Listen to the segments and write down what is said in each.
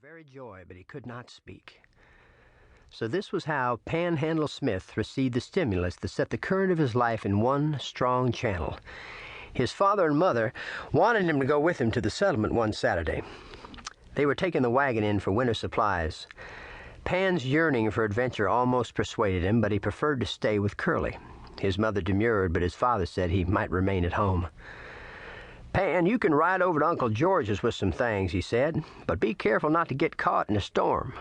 very joy, but he could not speak. So this was how Panhandle Smith received the stimulus that set the current of his life in one strong channel. His father and mother wanted him to go with them to the settlement one Saturday. They were taking the wagon in for winter supplies. Pan's yearning for adventure almost persuaded him, but he preferred to stay with Curly. His mother demurred, but his father said he might remain at home. "Pan, you can ride over to Uncle George's with some things," he said, "but be careful not to get caught in a storm."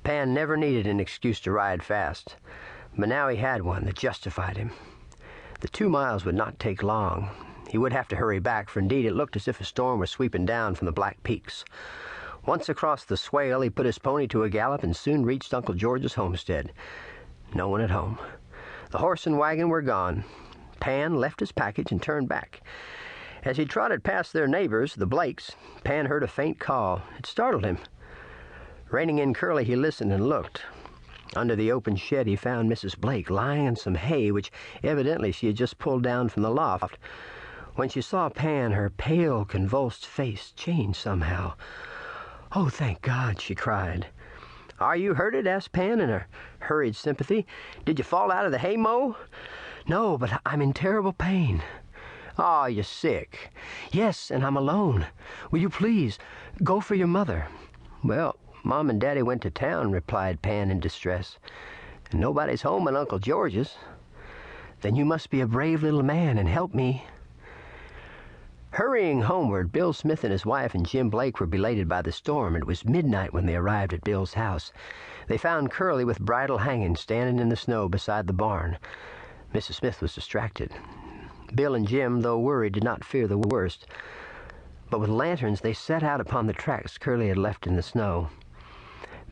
Pan never needed an excuse to ride fast, but now he had one that justified him. The 2 miles would not take long. He would have to hurry back, for indeed it looked as if a storm was sweeping down from the Black Peaks. Once across the swale, he put his pony to a gallop and soon reached Uncle George's homestead. No one at home. The horse and wagon were gone. Pan left his package and turned back. As he trotted past their neighbors, the Blakes, Pan heard a faint call. It startled him. Reining in Curly, he listened and looked. Under the open shed, he found Mrs. Blake lying in some hay, which evidently she had just pulled down from the loft. When she saw Pan, her pale, convulsed face changed somehow. "Oh, thank God," she cried. "Are you hurted?" asked Pan in a hurried sympathy. "Did you fall out of the haymow?" "No, but I'm in terrible pain." "Oh, you're sick." "Yes, and I'm alone. Will you please go for your mother?" "Well, Mom and Daddy went to town," replied Pan in distress. "And nobody's home at Uncle George's." "Then you must be a brave little man and help me." Hurrying homeward, Bill Smith and his wife and Jim Blake were belated by the storm. It was midnight when they arrived at Bill's house. They found Curly with bridle hanging, standing in the snow beside the barn. Mrs. Smith was distracted. Bill and Jim, though worried, did not fear the worst. But with lanterns, they set out upon the tracks Curly had left in the snow.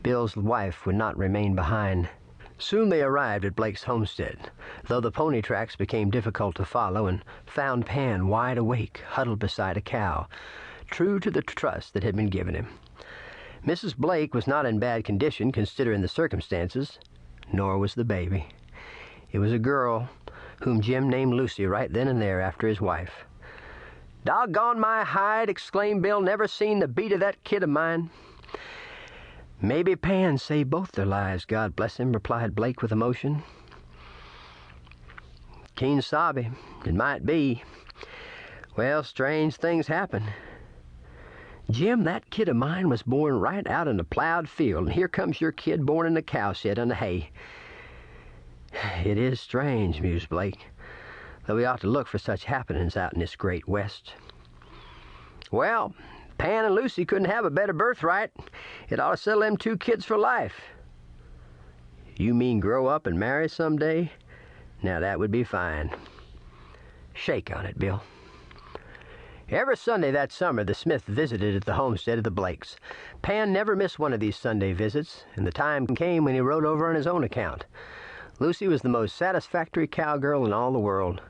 Bill's wife would not remain behind. Soon they arrived at Blake's homestead, though the pony tracks became difficult to follow, and found Pan wide awake, huddled beside a cow, true to the trust that had been given him. Mrs. Blake was not in bad condition, considering the circumstances, nor was the baby. It was a girl, whom Jim named Lucy right then and there after his wife. "Doggone my hide!" exclaimed Bill. "Never seen the beat of that kid of mine." "Maybe Pan saved both their lives, God bless him," replied Blake with emotion. "Keen sabe. It might be. Well, strange things happen. Jim, that kid of mine was born right out in a plowed field, and here comes your kid born in a cowshed on the hay." "It is strange," mused Blake, "though we ought to look for such happenings out in this great West." "Well, Pan and Lucy couldn't have a better birthright. It ought to settle them 2 kids for life." "You mean grow up and marry someday? Now that would be fine." "Shake on it, Bill." Every Sunday that summer, the Smiths visited at the homestead of the Blakes. Pan never missed one of these Sunday visits, and the time came when he rode over on his own account. Lucy was the most satisfactory cowgirl in all the world.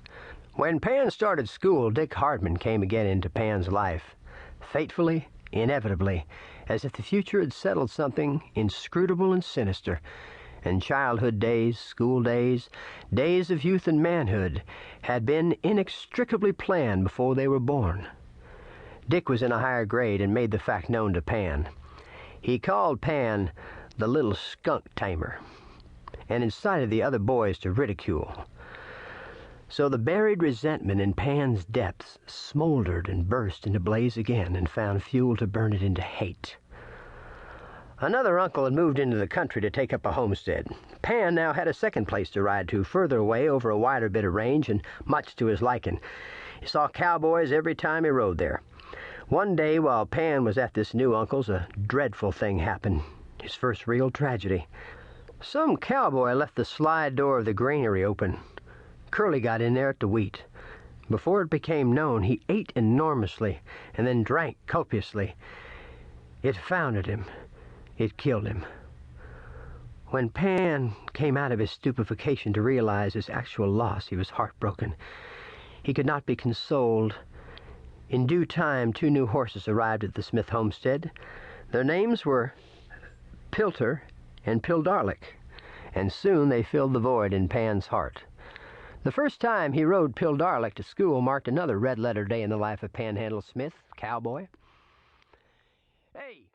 When Pan started school, Dick Hardman came again into Pan's life. Fatefully, inevitably, as if the future had settled something inscrutable and sinister, and childhood days, school days, days of youth and manhood had been inextricably planned before they were born. Dick was in a higher grade and made the fact known to Pan. He called Pan the little skunk tamer, and incited the other boys to ridicule. So the buried resentment in Pan's depths smoldered and burst into blaze again, and found fuel to burn it into hate. Another uncle had moved into the country to take up a homestead. Pan now had a second place to ride to, further away over a wider bit of range, and much to his liking. He saw cowboys every time he rode there. One day, while Pan was at this new uncle's, a dreadful thing happened, his first real tragedy. Some cowboy left the slide door of the granary open. Curly got in there at the wheat. Before it became known, he ate enormously and then drank copiously. It founded him. It killed him. When Pan came out of his stupefaction to realize his actual loss, he was heartbroken. He could not be consoled. In due time, 2 new horses arrived at the Smith homestead. Their names were Pilter and Pildarlick, and soon they filled the void in Pan's heart. The first time he rode Pildarlick to school marked another red-letter day in the life of Panhandle Smith, cowboy. "Hey,